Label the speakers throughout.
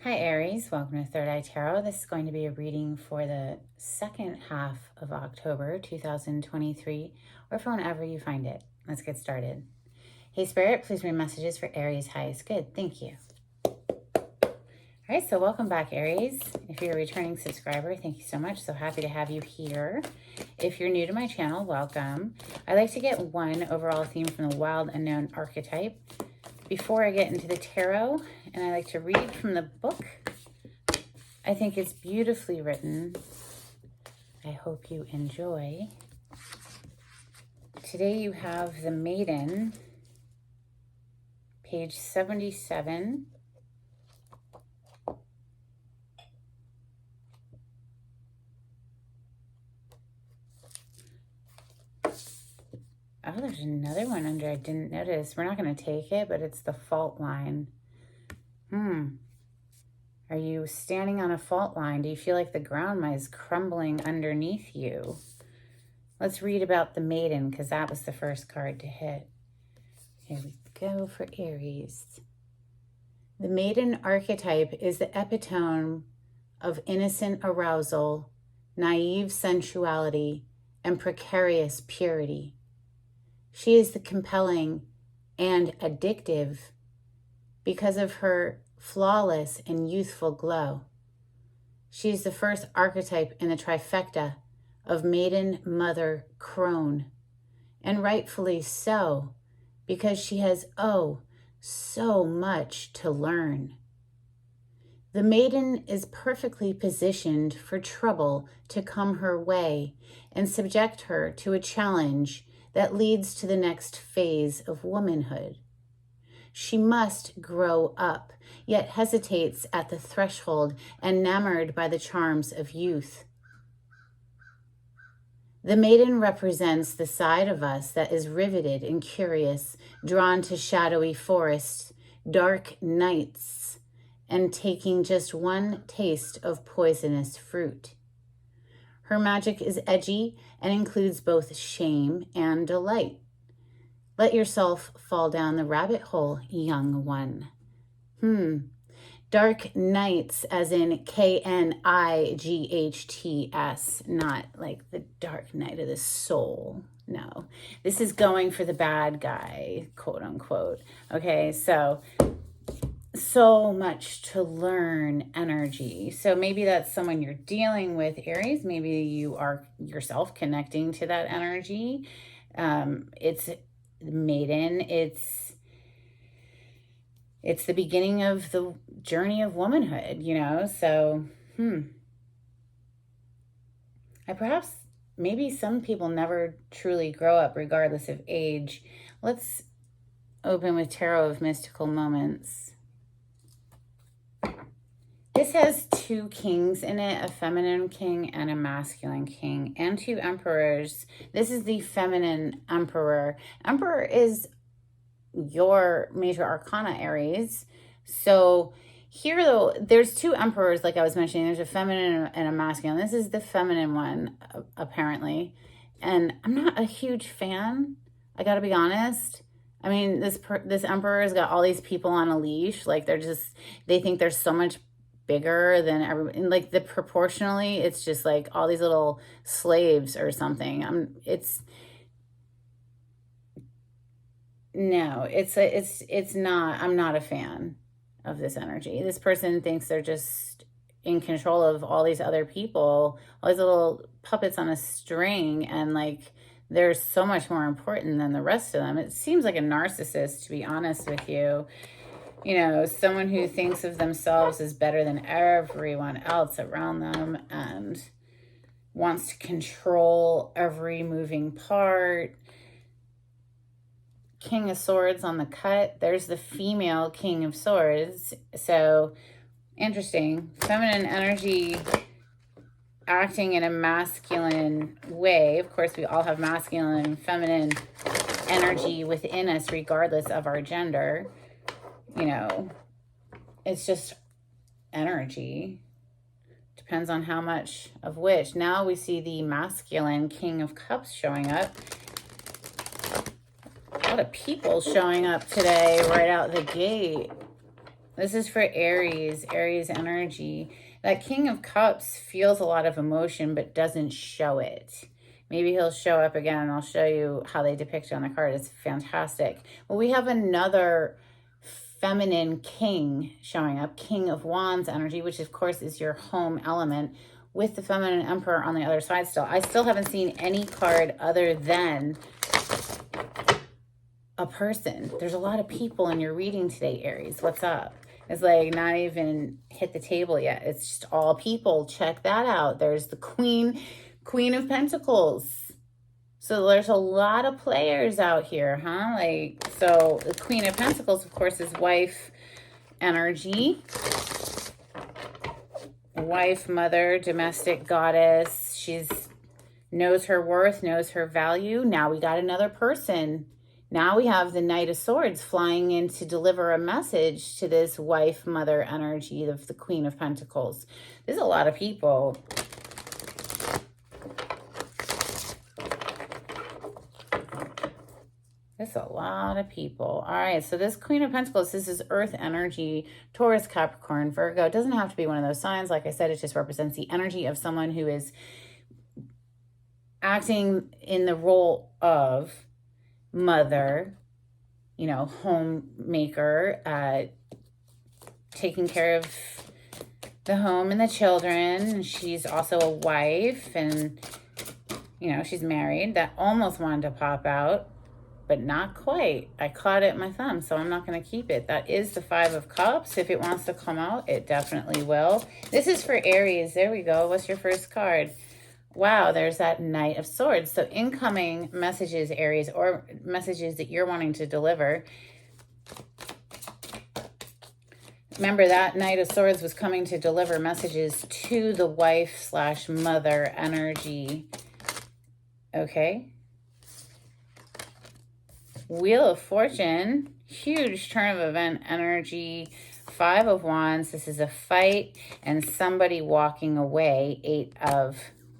Speaker 1: Hi Aries, welcome to Third Eye Tarot. This is going to be a reading for the second half of October 2023, or for whenever you find it. Let's get started. Hey Spirit, please read messages for Aries' highest good. Thank you. All right, so welcome back Aries. If you're a returning subscriber, thank you so much. So happy to have you here. If you're new to my channel, welcome. I like to get one overall theme from the wild unknown archetype before I get into the tarot, and I like to read from the book. I think it's beautifully written. I hope you enjoy. Today you have the Maiden, page 77. Oh, there's another one under I didn't notice. We're not going to take it, but it's the fault line. Are you standing on a fault line? Do you feel like the ground is crumbling underneath you? Let's read about the Maiden, because that was the first card to hit. Here we go for Aries. The Maiden archetype is the epitome of innocent arousal, naive sensuality, and precarious purity. She is the compelling and addictive because of her flawless and youthful glow. She is the first archetype in the trifecta of maiden, mother, crone, and rightfully so, because she has, so much to learn. The maiden is perfectly positioned for trouble to come her way and subject her to a challenge that leads to the next phase of womanhood. She must grow up, yet hesitates at the threshold, enamored by the charms of youth. The Maiden represents the side of us that is riveted and curious, drawn to shadowy forests, dark nights, and taking just one taste of poisonous fruit. Her magic is edgy and includes both shame and delight. Let yourself fall down the rabbit hole, young one. Dark nights, as in Knights, not like the dark night of the soul. No, this is going for the bad guy, quote unquote. Okay, so much to learn energy. So maybe that's someone you're dealing with, Aries. Maybe you are yourself connecting to that energy. It's Maiden. It's the beginning of the journey of womanhood, So, maybe some people never truly grow up regardless of age. Let's open with Tarot of Mystical Moments. This has two kings in it, a feminine king and a masculine king, and two emperors. This is the feminine emperor. Emperor is your major arcana, Aries. So here, though, there's two emperors, like I was mentioning. There's a feminine and a masculine. This is the feminine one, apparently. And I'm not a huge fan. I got to be honest. I mean, this emperor has got all these people on a leash. Like, they think they're so much bigger than everybody. And like, proportionally, it's just like all these little slaves or something. It's not. I'm not a fan of this energy. This person thinks they're just in control of all these other people, all these little puppets on a string, and like they're so much more important than the rest of them. It seems like a narcissist, to be honest with you. Someone who thinks of themselves as better than everyone else around them and wants to control every moving part. King of Swords on the cut. There's the female King of Swords. So interesting. Feminine energy acting in a masculine way. Of course, we all have masculine and feminine energy within us, regardless of our gender. It's just energy. Depends on how much of which. Now we see the masculine King of Cups showing up. A lot of people showing up today right out the gate. This is for Aries, Aries energy. That King of Cups feels a lot of emotion but doesn't show it. Maybe he'll show up again and I'll show you how they depict it on the card. It's fantastic. Well, we have another feminine king showing up, King of Wands energy, which of course is your home element, with the feminine emperor on the other side still. I still haven't seen any card other than a person. There's a lot of people in your reading today, Aries. What's up? It's like not even hit the table yet. It's just all people. Check that out. There's the Queen of Pentacles. So there's a lot of players out here, huh? Like, so the Queen of Pentacles, of course, is wife energy. Wife, mother, domestic goddess. She's knows her worth, knows her value. Now we got another person. Now we have the Knight of Swords flying in to deliver a message to this wife, mother energy of the Queen of Pentacles. There's a lot of people. There's a lot of people. All right, so this Queen of Pentacles, this is earth energy, Taurus, Capricorn, Virgo. It doesn't have to be one of those signs. Like I said, it just represents the energy of someone who is acting in the role of mother, you know, homemaker, taking care of the home and the children. She's also a wife and, you know, she's married. That almost wanted to pop out, but not quite. I caught it in my thumb, so I'm not going to keep it. That is the Five of Cups. If it wants to come out, it definitely will. This is for Aries. There we go. What's your first card? Wow, there's that Knight of Swords. So incoming messages, Aries, or messages that you're wanting to deliver. Remember, that Knight of Swords was coming to deliver messages to the wife/mother energy. Okay. Wheel of Fortune, huge turn of event energy. Five of Wands, this is a fight and somebody walking away. Eight of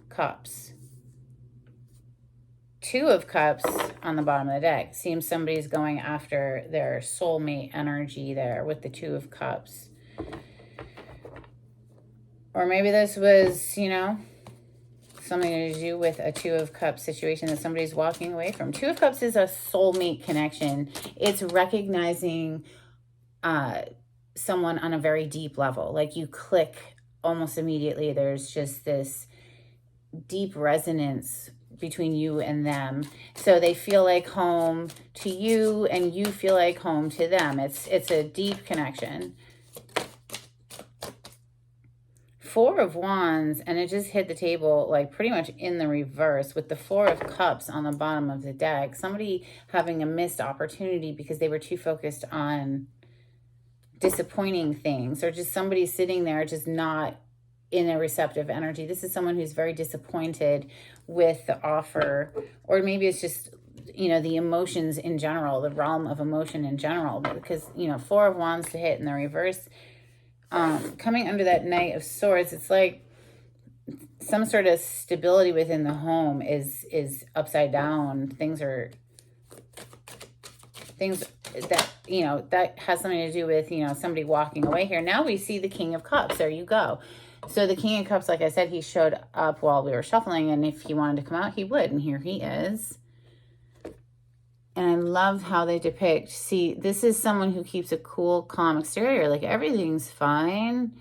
Speaker 1: Cups. Two of Cups on the bottom of the deck. Seems somebody's going after their soulmate energy there with the Two of Cups. Or maybe this was, you know, something to do with a Two of Cups situation that somebody's walking away from. Two of Cups is a soulmate connection. It's recognizing someone on a very deep level. Like you click almost immediately. There's just this deep resonance between you and them. So they feel like home to you and you feel like home to them. It's a deep connection. Four of Wands, and it just hit the table like pretty much in the reverse with the Four of Cups on the bottom of the deck. Somebody having a missed opportunity because they were too focused on disappointing things, or just somebody sitting there just not in a receptive energy. This is someone who's very disappointed with the offer, or maybe it's just, you know, the emotions in general, the realm of emotion in general, because, you know, Four of Wands to hit in the reverse, coming under that Knight of Swords, it's like some sort of stability within the home is upside down. Things that, you know, that has something to do with, you know, somebody walking away here. Now we see the King of Cups. There you go. So the King of Cups, like I said, he showed up while we were shuffling, and if he wanted to come out, he would, and here he is. And I love how they depict, see, this is someone who keeps a cool, calm exterior, like everything's fine,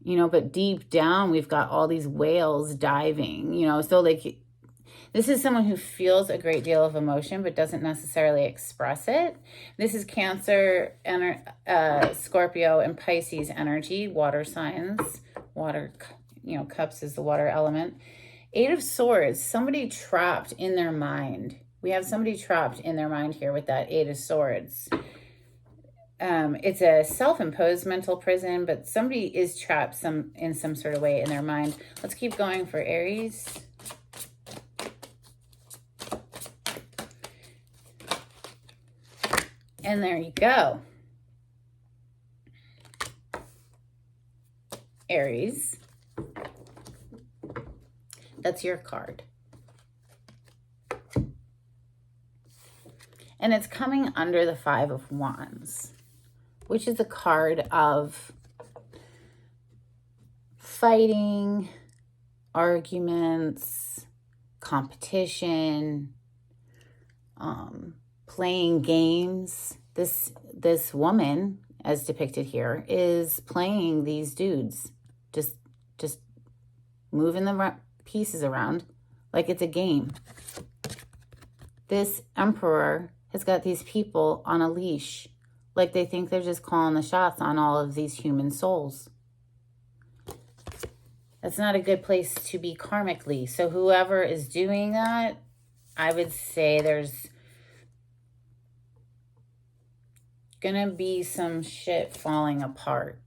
Speaker 1: you know, but deep down, we've got all these whales diving, you know, so like, this is someone who feels a great deal of emotion, but doesn't necessarily express it. This is Cancer, Scorpio, and Pisces energy, water signs. Water, you know, cups is the water element. Eight of Swords, somebody trapped in their mind. We have somebody trapped in their mind here with that Eight of Swords. It's a self-imposed mental prison, but somebody is trapped in some sort of way in their mind. Let's keep going for Aries. And there you go. Aries. That's your card. And it's coming under the Five of Wands. which is a card of fighting, arguments, competition, playing games. This woman, as depicted here, is playing these dudes, just moving the pieces around like it's a game. This emperor has got these people on a leash, like they think they're just calling the shots on all of these human souls. That's not a good place to be karmically. So whoever is doing that, I would say there's gonna be some shit falling apart.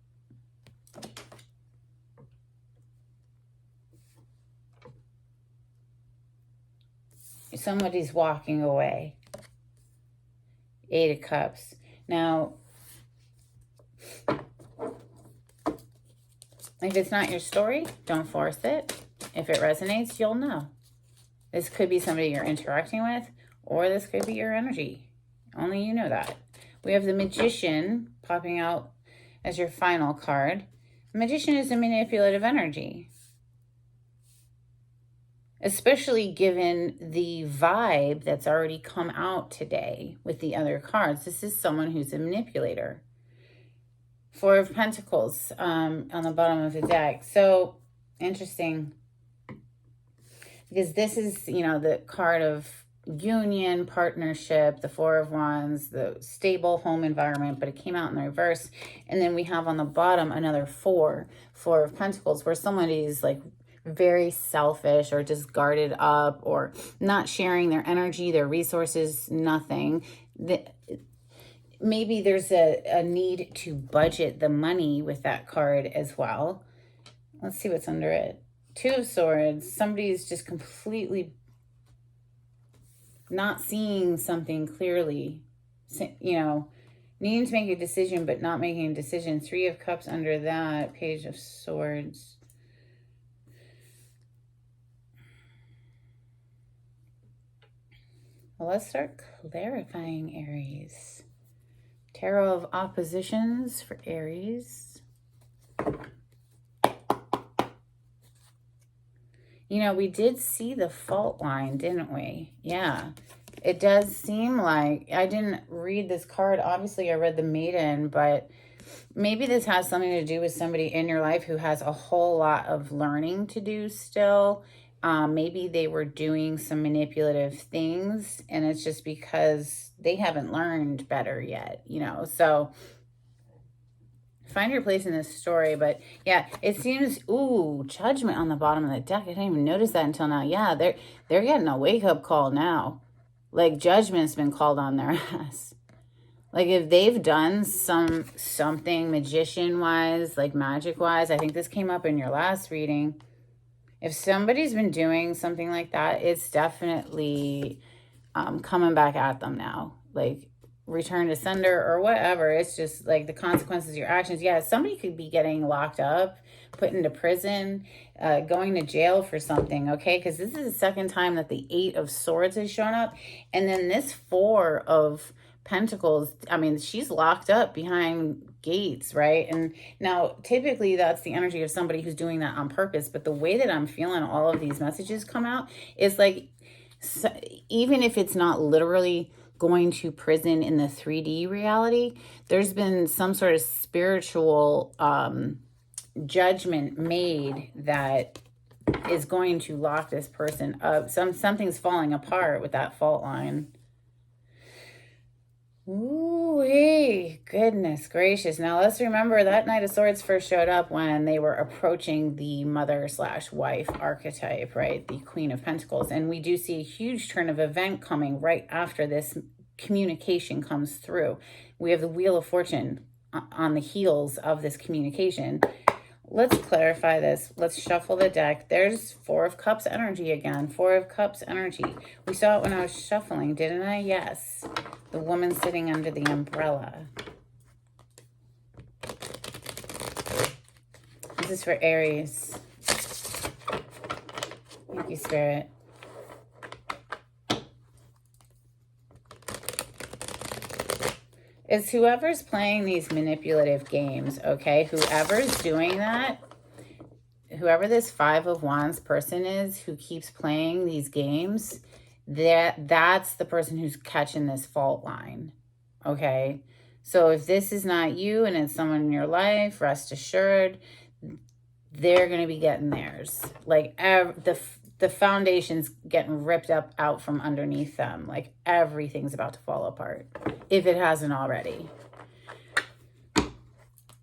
Speaker 1: Somebody's walking away. 8 of Cups. Now, if it's not your story, don't force it. If it resonates, you'll know. This could be somebody you're interacting with, or this could be your energy. Only you know that. We have the Magician popping out as your final card. The Magician is a manipulative energy, especially given the vibe that's already come out today with the other cards. This is someone who's a manipulator. 4 of Pentacles on the bottom of the deck. So interesting, because this is, you know, the card of union, partnership, the 4 of Wands, the stable home environment, but it came out in the reverse. And then we have on the bottom another 4 of Pentacles, where somebody's like very selfish or just guarded up or not sharing their energy, their resources, nothing. Maybe there's a need to budget the money with that card as well. Let's see what's under it. 2 of Swords. Somebody's just completely not seeing something clearly, you know, needing to make a decision but not making a decision. 3 of Cups under that. Page of Swords. Well, let's start clarifying, Aries. Tarot of Oppositions for Aries. You know, we did see the fault line, didn't we? Yeah. It does seem like, I didn't read this card. Obviously, I read the Maiden, but maybe this has something to do with somebody in your life who has a whole lot of learning to do still. Maybe they were doing some manipulative things, and it's just because they haven't learned better yet, you know. So find your place in this story. But yeah, it seems, ooh, Judgment on the bottom of the deck. I didn't even notice that until now. Yeah, they're getting a wake-up call now. Like, Judgment's been called on their ass. Like, if they've done something magician-wise, like magic-wise, I think this came up in your last reading. If somebody's been doing something like that, it's definitely coming back at them now. Like, return to sender or whatever. It's just like the consequences of your actions. Yeah, somebody could be getting locked up, put into prison, going to jail for something, okay? Because this is the second time that the 8 of Swords has shown up. And then this 4 of Pentacles, I mean, she's locked up behind gates, right? And now typically that's the energy of somebody who's doing that on purpose. But the way that I'm feeling all of these messages come out is like, so, even if it's not literally going to prison in the 3D reality, there's been some sort of spiritual judgment made that is going to lock this person up. Something's falling apart with that fault line. Ooh, hey, goodness gracious. Now let's remember that Knight of Swords first showed up when they were approaching the mother/wife archetype, right? The Queen of Pentacles. And we do see a huge turn of event coming right after this communication comes through. We have the Wheel of Fortune on the heels of this communication. Let's clarify this. Let's shuffle the deck. There's 4 of Cups energy again. 4 of Cups energy. We saw it when I was shuffling, didn't I? Yes. The woman sitting under the umbrella. This is for Aries. Thank you, Spirit. It's whoever's playing these manipulative games, okay? Whoever's doing that, whoever this Five of Wands person is who keeps playing these games, that's the person who's catching this fault line, okay? So if this is not you and it's someone in your life, rest assured, they're going to be getting theirs. Like the foundation's getting ripped up out from underneath them. Like everything's about to fall apart, if it hasn't already. All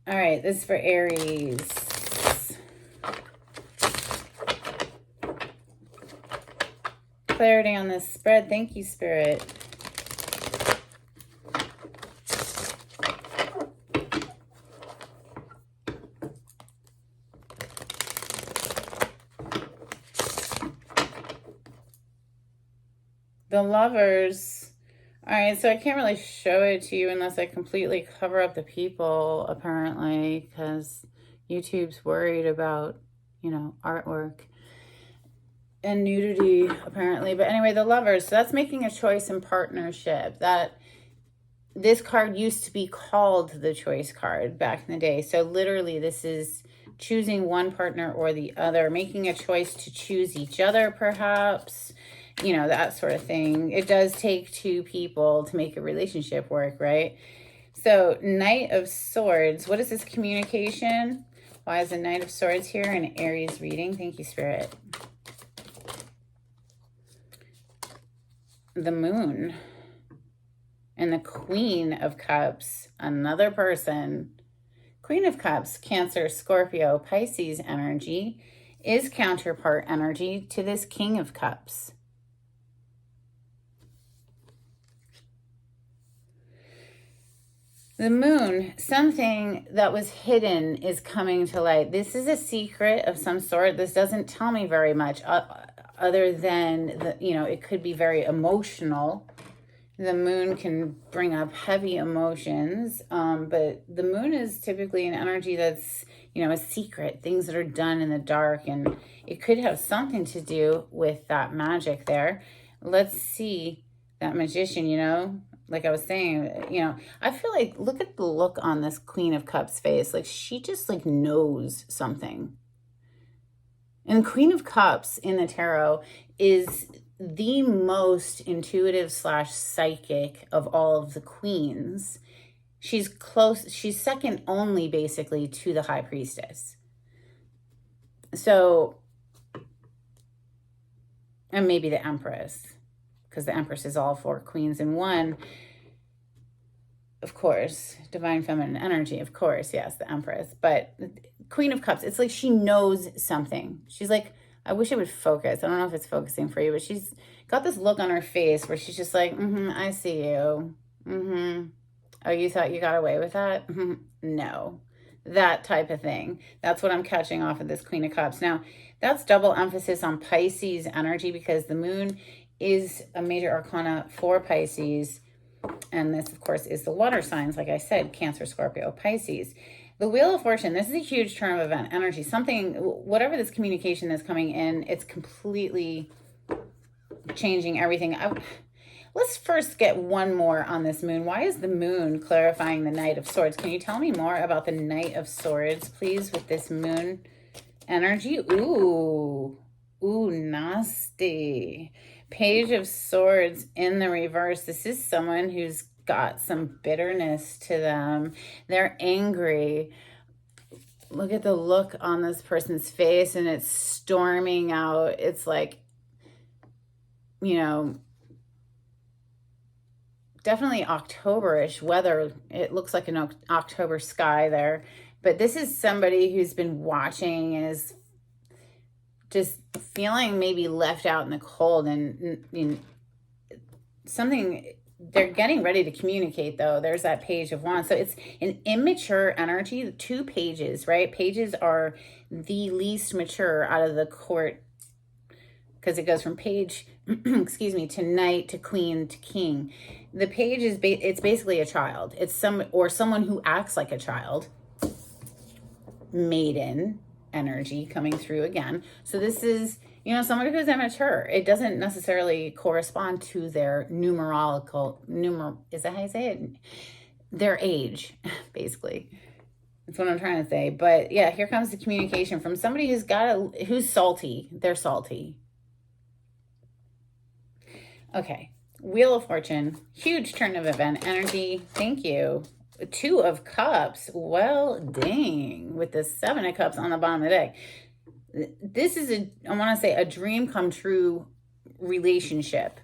Speaker 1: right, this is for Aries. Clarity on this spread. Thank you, Spirit. The Lovers. All right, so I can't really show it to you unless I completely cover up the people, apparently, because YouTube's worried about, you know, artwork and nudity, apparently. But anyway, the Lovers. So that's making a choice in partnership. That this card used to be called the choice card back in the day. So literally, this is choosing one partner or the other, making a choice to choose each other, perhaps. You know, that sort of thing. It does take two people to make a relationship work, right? So, Knight of Swords. What is this communication? Why is the Knight of Swords here in Aries reading? Thank you, Spirit. The Moon. And the Queen of Cups. Another person. Queen of Cups, Cancer, Scorpio, Pisces energy is counterpart energy to this King of Cups. The Moon, something that was hidden is coming to light. This is a secret of some sort. This doesn't tell me very much other than, it could be very emotional. The Moon can bring up heavy emotions, but the Moon is typically an energy that's, a secret, things that are done in the dark, and it could have something to do with that magic there. Let's see that Magician, like I was saying, I feel like, look at the look on this Queen of Cups face. Like, she just, knows something. And Queen of Cups in the tarot is the most intuitive / psychic of all of the queens. She's close. She's second only, basically, to the High Priestess. So, and maybe the Empress, because the Empress is all four queens in one. Of course, Divine Feminine energy, of course, yes, the Empress. But Queen of Cups, it's like she knows something. She's like, I wish it would focus. I don't know if it's focusing for you, but she's got this look on her face where she's just like, I see you. Oh, you thought you got away with that? No. That type of thing. That's what I'm catching off of this Queen of Cups. Now, that's double emphasis on Pisces energy because the Moon is a major arcana for Pisces. And this, of course, is the water signs, like I said, Cancer, Scorpio, Pisces. The Wheel of Fortune, this is a huge turn of event energy. Something, whatever this communication that's coming in, it's completely changing everything. Let's first get one more on this Moon. Why is the Moon clarifying the Knight of Swords? Can you tell me more about the Knight of Swords, please, with this Moon energy? Ooh, nasty. Page of Swords in the reverse. This is someone who's got some bitterness to them. They're angry. Look at the look on this person's face, and it's storming out. It's like, definitely October-ish weather. It looks like an October sky there. But this is somebody who's been watching and is just feeling maybe left out in the cold, and something they're getting ready to communicate, though. There's that Page of Wands. So it's an immature energy. 2 pages, right? Pages are the least mature out of the court because it goes from page, to knight, to queen, to king. The page is, it's basically a child. It's someone who acts like a child. Maiden energy coming through again. So this is, someone who's immature. It doesn't necessarily correspond to their is that how you say it? their age, basically. That's what I'm trying to say. But yeah, here comes the communication from somebody who's salty. They're salty. Okay. Wheel of Fortune, huge turn of event energy. Thank you. 2 of Cups. Well, dang. With the 7 of Cups on the bottom of the deck. This is I want to say, a dream come true relationship.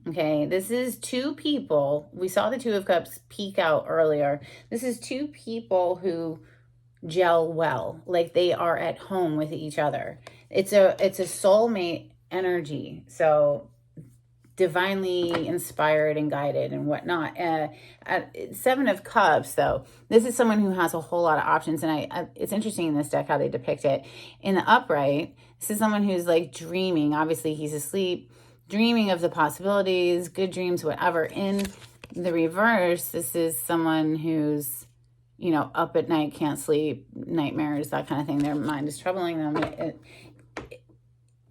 Speaker 1: Okay, this is 2 people. We saw the 2 of Cups peek out earlier. This is 2 people who gel well, like they are at home with each other. It's a soulmate energy. So divinely inspired and guided and whatnot. At 7 of Cups, though, this is someone who has a whole lot of options. And it's interesting in this deck how they depict it. In the upright, this is someone who's like dreaming. Obviously, he's asleep, dreaming of the possibilities, good dreams, whatever. In the reverse, this is someone who's, you know, up at night, can't sleep, nightmares, that kind of thing. Their mind is troubling them.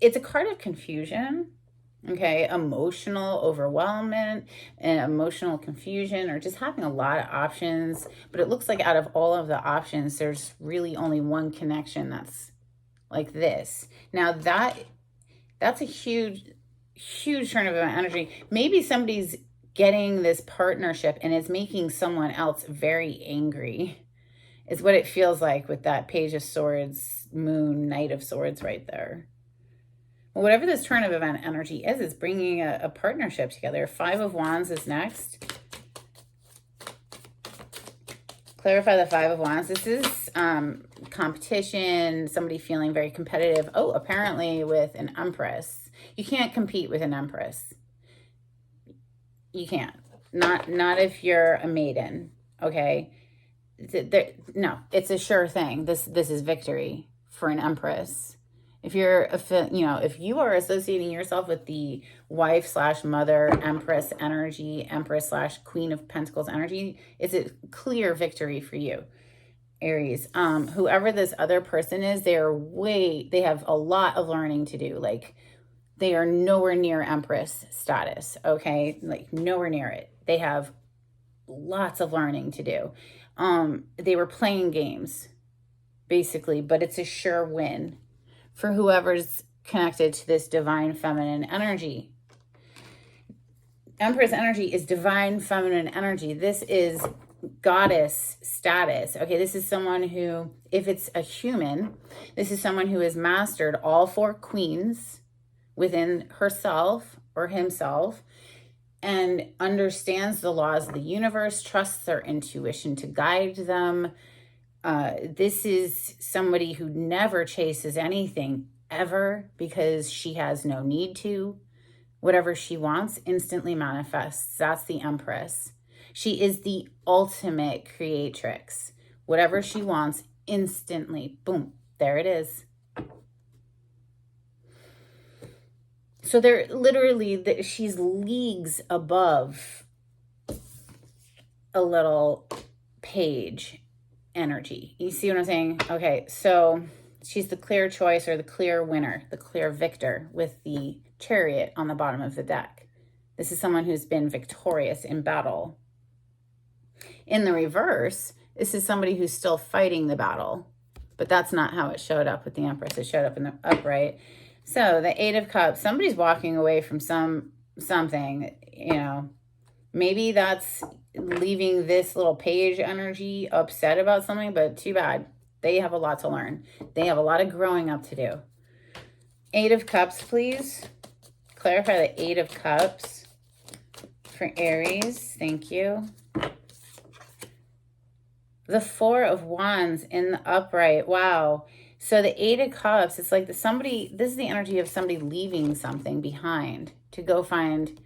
Speaker 1: It's a card of confusion. Okay, emotional overwhelmment and emotional confusion, or just having a lot of options. But it looks like out of all of the options, there's really only one connection that's like this. Now that's a huge turn of energy. Maybe somebody's getting this partnership and it's making someone else very angry. Is what it feels like with that Page of Swords, Moon, Knight of Swords right there. Whatever this turn of event energy is, it's bringing a partnership together. 5 of Wands is next. Clarify the 5 of Wands. This is competition, somebody feeling very competitive. Oh, apparently with an Empress. You can't compete with an Empress. You can't. Not if you're a maiden, okay? No, it's a sure thing. This is victory for an Empress. If you're, if you are associating yourself with the wife / mother, Empress energy, Empress / Queen of Pentacles energy, it's a clear victory for you, Aries. Whoever this other person is, they have a lot of learning to do. Like, they are nowhere near Empress status, okay? Like, nowhere near it. They have lots of learning to do. They were playing games, basically, but it's a sure win for whoever's connected to this divine feminine energy. Empress energy is divine feminine energy. This is goddess status. Okay, this is someone who, if it's a human, this is someone who has mastered all 4 queens within herself or himself and understands the laws of the universe, trusts their intuition to guide them. This is somebody who never chases anything ever because she has no need to. Whatever she wants instantly manifests. That's the Empress. She is the ultimate creatrix. Whatever she wants instantly, boom, there it is. So they're literally, she's leagues above a little page energy. You see what I'm saying? Okay, so she's the clear choice, or the clear winner, the clear victor, with the Chariot on the bottom of the deck. This is someone who's been victorious in battle. In the reverse, this is somebody who's still fighting the battle, but that's not how it showed up with the Empress. It showed up in the upright. So the 8 of Cups, somebody's walking away from something, maybe that's leaving this little page energy upset about something, but too bad. They have a lot to learn. They have a lot of growing up to do. 8 of Cups, please. Clarify the 8 of Cups for Aries. Thank you. The 4 of Wands in the upright. Wow. So the 8 of Cups, it's like this is the energy of somebody leaving something behind to go find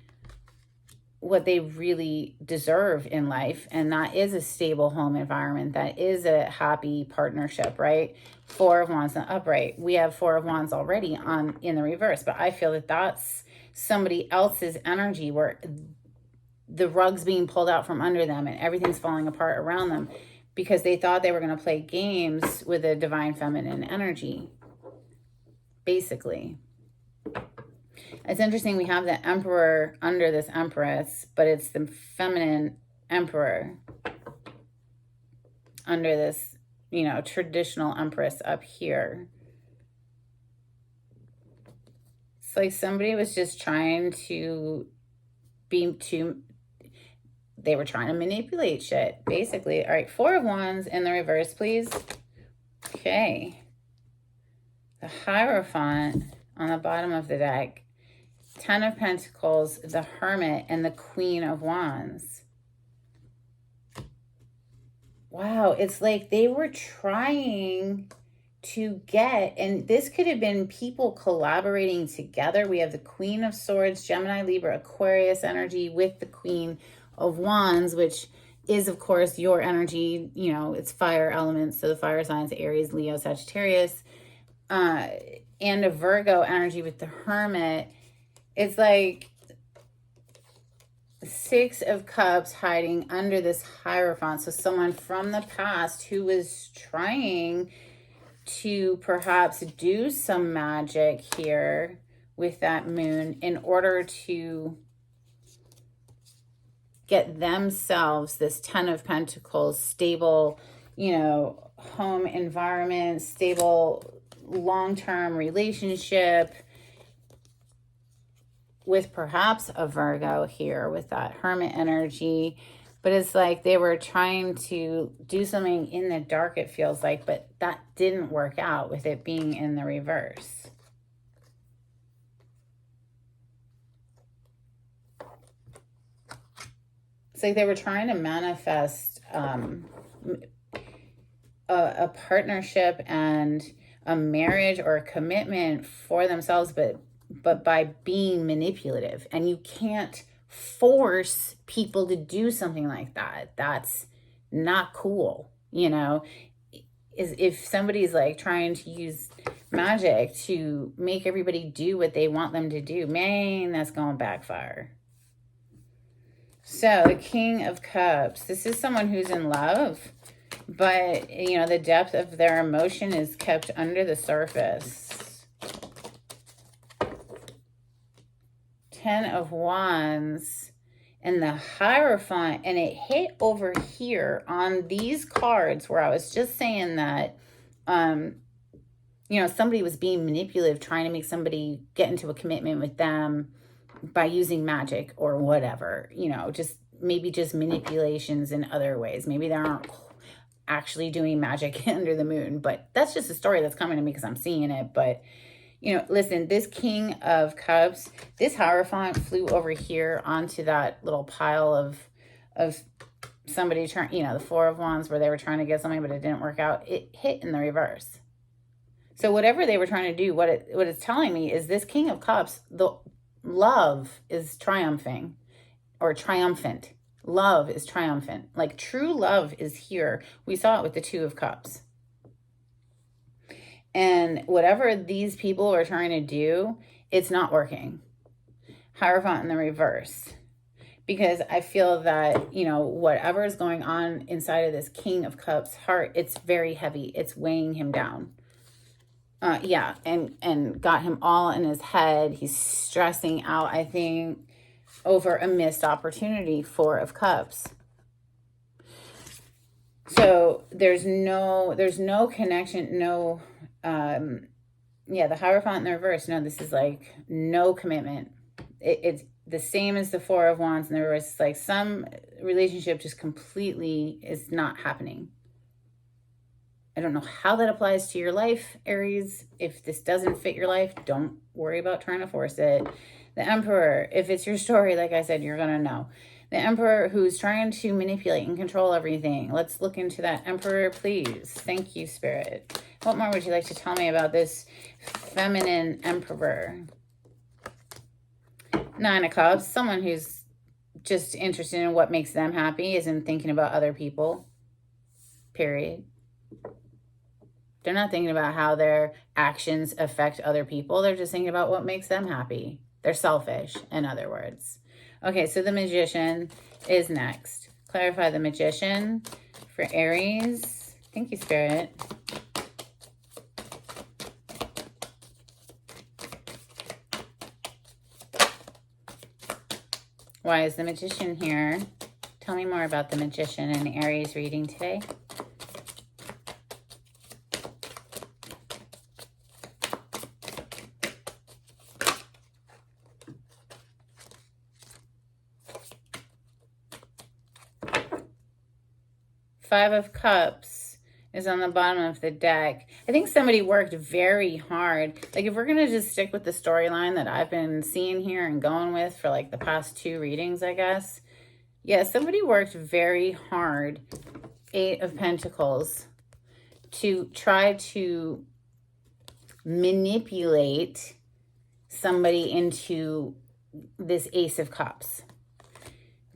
Speaker 1: what they really deserve in life. And that is a stable home environment. That is a happy partnership, right? 4 of Wands in the upright. We have 4 of Wands already in the reverse, but I feel that that's somebody else's energy where the rug's being pulled out from under them and everything's falling apart around them because they thought they were going to play games with a divine feminine energy, basically. It's interesting, we have the Emperor under this Empress, but it's the feminine Emperor under this, you know, traditional Empress up here. It's like somebody was just trying to be too, they were trying to manipulate shit, basically. All right, Four of Wands in the reverse, please. Okay. The Hierophant on the bottom of the deck. Ten of Pentacles, the Hermit, and the Queen of Wands. Wow, it's like they were trying to get, and this could have been people collaborating together. We have the Queen of Swords, Gemini, Libra, Aquarius energy with the Queen of Wands, which is, of course, your energy. You know, it's fire elements, so the fire signs, Aries, Leo, Sagittarius, and a Virgo energy with the Hermit. It's like Six of Cups hiding under this Hierophant. So someone from the past who was trying to perhaps do some magic here with that moon in order to get themselves this Ten of Pentacles, stable, you know, home environment, stable long-term relationship with perhaps a Virgo here with that Hermit energy. But it's like they were trying to do something in the dark, it feels like, but that didn't work out with it being in the reverse. It's like they were trying to manifest a partnership and a marriage or a commitment for themselves, but by being manipulative. And you can't force people to do something like that. That's not cool. You know, if somebody's like trying to use magic to make everybody do what they want them to do, man, that's going to backfire. So the King of Cups, this is someone who's in love, but, you know, the depth of their emotion is kept under the surface. Ten of Wands and the Hierophant, and it hit over here on these cards where I was just saying that, you know, somebody was being manipulative, trying to make somebody get into a commitment with them by using magic or whatever, you know, just maybe just manipulations in other ways. Maybe they aren't actually doing magic under the moon, but that's just a story that's coming to me because I'm seeing it. But, you know, listen, this King of Cups, this Hierophant flew over here onto that little pile of somebody trying, you know, the Four of Wands where they were trying to get something, but it didn't work out. It hit in the reverse. So whatever they were trying to do, what it's telling me is this King of Cups, the love is triumphing or triumphant. Love is triumphant. Like true love is here. We saw it with the Two of Cups. And whatever these people are trying to do, it's not working. Hierophant in the reverse. Because I feel that, you know, whatever is going on inside of this King of Cups heart, it's very heavy. It's weighing him down. Yeah, and got him all in his head. He's stressing out, I think, over a missed opportunity. Four of Cups. So there's no connection, no, yeah, the Hierophant in the reverse. No, this is like no commitment. It's the same as the Four of Wands in the reverse. It's like some relationship just completely is not happening. I don't know how that applies to your life, Aries. If this doesn't fit your life, don't worry about trying to force it. The Emperor, if it's your story, like I said, you're going to know. The Emperor who's trying to manipulate and control everything. Let's look into that Emperor, please. Thank you, Spirit. What more would you like to tell me about this feminine Emperor? Nine of Cups, someone who's just interested in what makes them happy, isn't thinking about other people, period. They're not thinking about how their actions affect other people. They're just thinking about what makes them happy. They're selfish, in other words. Okay, so the Magician is next. Clarify the Magician for Aries. Thank you, Spirit. Why is the Magician here? Tell me more about the Magician and Aries reading today. Five of Cups is on the bottom of the deck. I think somebody worked very hard. Like, if we're going to just stick with the storyline that I've been seeing here and going with for like the past two readings, I guess. Yeah, somebody worked very hard, Eight of Pentacles, to try to manipulate somebody into this Ace of Cups.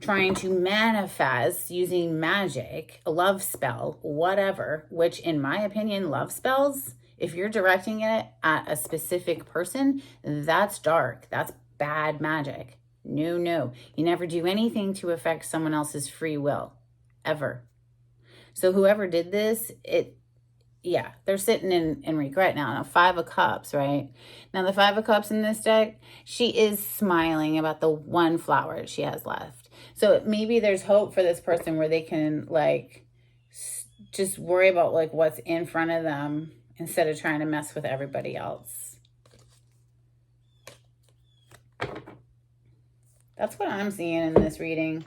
Speaker 1: Trying to manifest using magic, a love spell, whatever, which in my opinion, love spells, if you're directing it at a specific person, that's dark. That's bad magic. No, no. You never do anything to affect someone else's free will, ever. So whoever did this, yeah, they're sitting in regret now. Now, Five of Cups, right? Now, the Five of Cups in this deck, she is smiling about the one flower that she has left. So maybe there's hope for this person where they can, like, just worry about, like, what's in front of them instead of trying to mess with everybody else. That's what I'm seeing in this reading.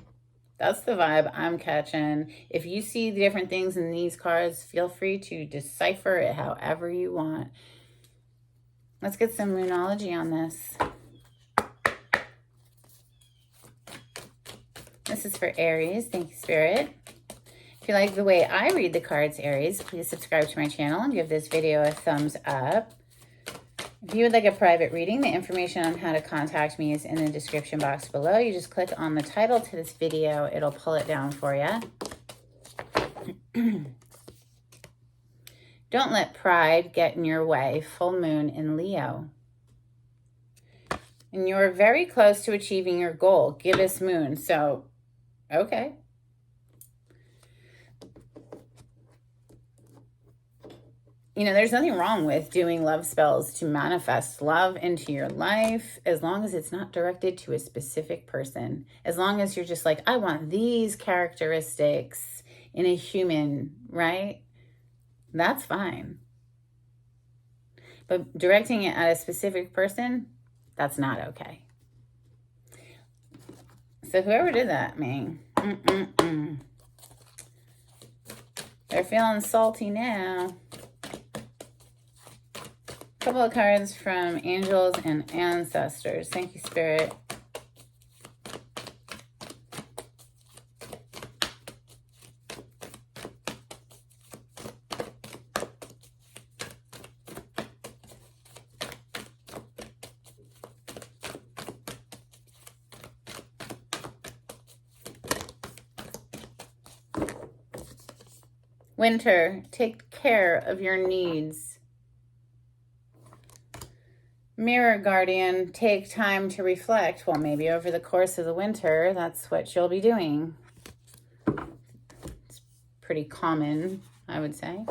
Speaker 1: That's the vibe I'm catching. If you see the different things in these cards, feel free to decipher it however you want. Let's get some Moonology on this. This is for Aries. Thank you, Spirit. If you like the way I read the cards, Aries, please subscribe to my channel and give this video a thumbs up. If you would like a private reading, the information on how to contact me is in the description box below. You just click on the title to this video. It'll pull it down for you. Don't let pride get in your way. Full moon in Leo. And you're very close to achieving your goal. Gibbous moon. So, okay. You know, there's nothing wrong with doing love spells to manifest love into your life, as long as it's not directed to a specific person. As long as you're just like, I want these characteristics in a human, right? That's fine. But directing it at a specific person, that's not okay. So whoever did that, man, they're feeling salty now. Couple of cards from angels and ancestors. Thank you, Spirit. Winter, take care of your needs. Mirror Guardian, take time to reflect. Well, maybe over the course of the winter, that's what you'll be doing. It's pretty common, I would say.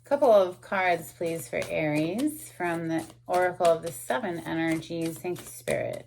Speaker 1: Couple of cards, please, for Aries from the Oracle of the Seven Energies. Thank you, Spirit.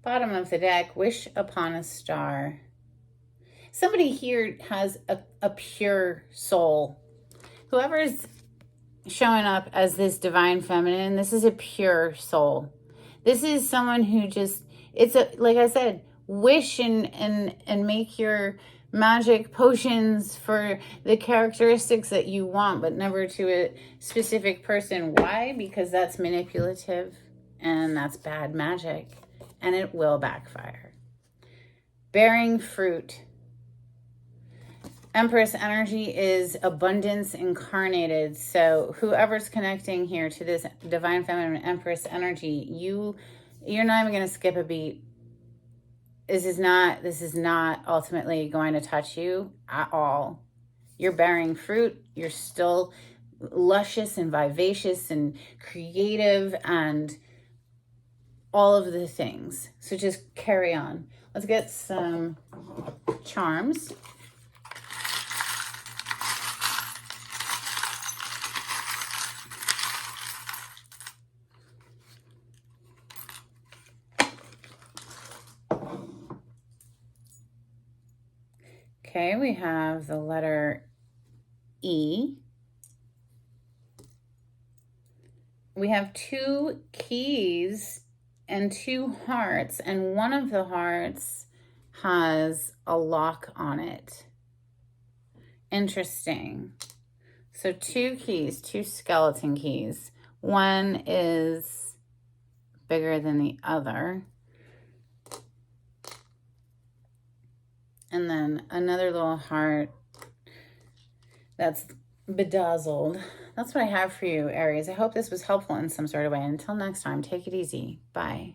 Speaker 1: Bottom of the deck, wish upon a star. Somebody here has a pure soul. Whoever's showing up as this divine feminine, this is a pure soul. This is someone who just, it's a, like I said, wish and make your magic potions for the characteristics that you want, but never to a specific person. Why? Because that's manipulative and that's bad magic. And it will backfire. Bearing fruit. Empress energy is abundance incarnated. So whoever's connecting here to this Divine Feminine Empress energy, you're not even going to skip a beat. This is not ultimately going to touch you at all. You're bearing fruit. You're still luscious and vivacious and creative and all of the things. So just carry on. Let's get some charms. Okay, we have the letter E. We have 2 keys and 2 hearts, and one of the hearts has a lock on it. Interesting. So 2 keys, 2 skeleton keys. One is bigger than the other. And then another little heart that's bedazzled. That's what I have for you, Aries. I hope this was helpful in some sort of way. Until next time, take it easy. Bye.